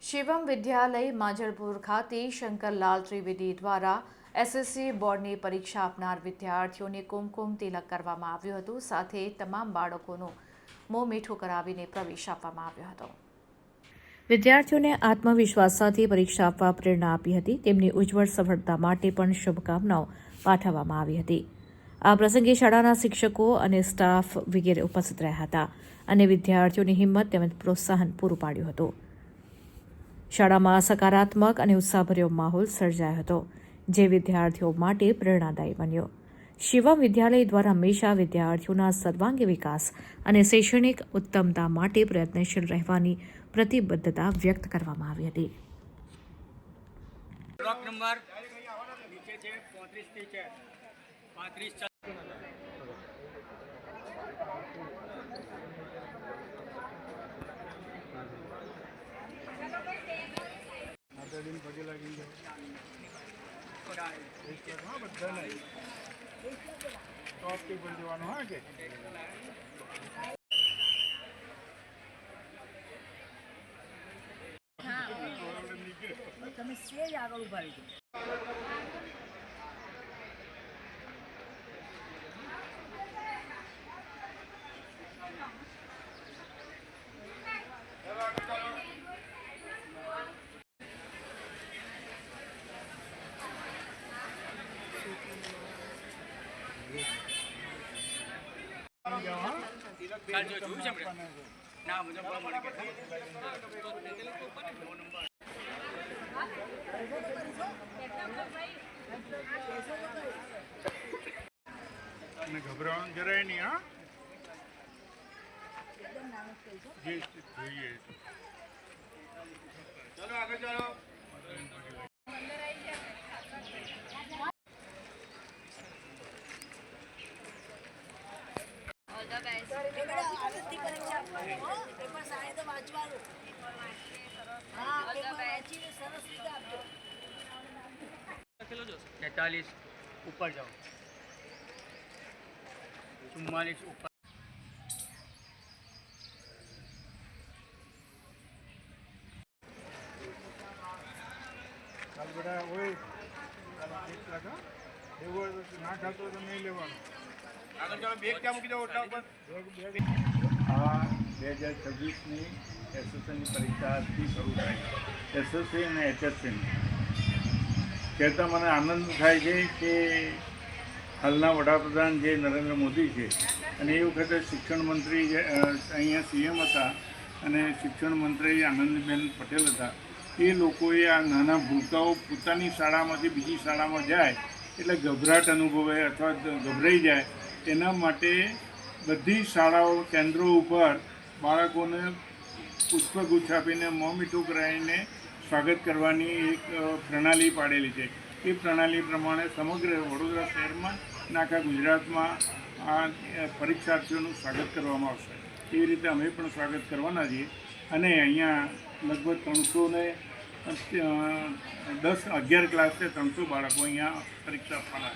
શિવમ વિદ્યાલય માંજલપુર ખાતે શંકરલાલ ત્રિવેદી દ્વારા એસએસસી બોર્ડની પરીક્ષા આપનાર વિદ્યાર્થીઓને કુમકુમ તિલક કરવામાં આવ્યું હતું. સાથે તમામ બાળકોનું મોં મીઠું કરાવીને પ્રવેશ આપવામાં આવ્યો હતો. વિદ્યાર્થીઓને આત્મવિશ્વાસ સાથે પરીક્ષા આપવા પ્રેરણા આપી હતી. તેમની ઉજ્જવળ સફળતા માટે પણ શુભકામનાઓ પાઠવવામાં આવી હતી. આ પ્રસંગે શાળાના શિક્ષકો અને સ્ટાફ વગેરે ઉપસ્થિત રહ્યા હતા અને વિદ્યાર્થીઓની હિંમત તેમજ પ્રોત્સાહન પૂરું પાડ્યું હતું. શાળામાં સકારાત્મક અને ઉત્સાહભર્યો માહોલ સર્જાયો હતો, જે વિદ્યાર્થીઓ માટે પ્રેરણાદાયી બન્યો. શિવમ વિદ્યાલય દ્વારા હંમેશા વિદ્યાર્થીઓના સર્વાંગી વિકાસ અને શૈક્ષણિક ઉત્તમતા માટે પ્રયત્નશીલ રહેવાની પ્રતિબદ્ધતા વ્યક્ત કરવામાં આવી હતી. બ્લોક નંબર નીચે છે 35 થી છે 35 दिन पगे लगी टॉप टेबल जवान हाँ के તમે સ્ટેજ આગળ ઉભા રહી ના મુજબ મળી ગયા घबराने જરાય નહીં હા જે જોઈએ ચલો આગળ ચાલો तैतालीस ऊपर जाओ 44 ऊपर ચાલ બેટા ઓય એક લગા એવો ના ખાતો તો નહીં લેવાનો આગળ ચાલો બેગ ક્યાં મૂકી દો ઓટલા ઉપર આ 2026ની એસએસસીની પરીક્ષાથી શરૂ થાય એસએસસી અને એચએસસીની કહેતા મને આનંદ થાય છે કે હાલના વડાપ્રધાન જે નરેન્દ્ર મોદી છે અને એ વખતે શિક્ષણ મંત્રી અહીંયા સીએમ હતા અને શિક્ષણ મંત્રી આનંદીબેન પટેલ હતા. એ લોકોએ આ નાના ભૂલકાઓ પોતાની શાળામાંથી બીજી શાળામાં જાય એટલે ગભરાટ અનુભવે અથવા ગભરાઈ જાય એના માટે બધી શાળાઓ કેન્દ્રો ઉપર બાળકોને પુષ્પગુચ્છ આપીને મોં મીઠું કરાવીને સ્વાગત કરવાની એક પ્રણાલી પાડેલી છે. એ પ્રણાલી પ્રમાણે સમગ્ર વડોદરા શહેરમાં અને આખા ગુજરાતમાં આ પરીક્ષાર્થીઓનું સ્વાગત કરવામાં આવશે. એ રીતે અમે પણ સ્વાગત કરવાના છીએ અને અહીંયા લગભગ 311 ક્લાસ છે, 300 બાળકો અહીંયા પરીક્ષા આપવાના છે.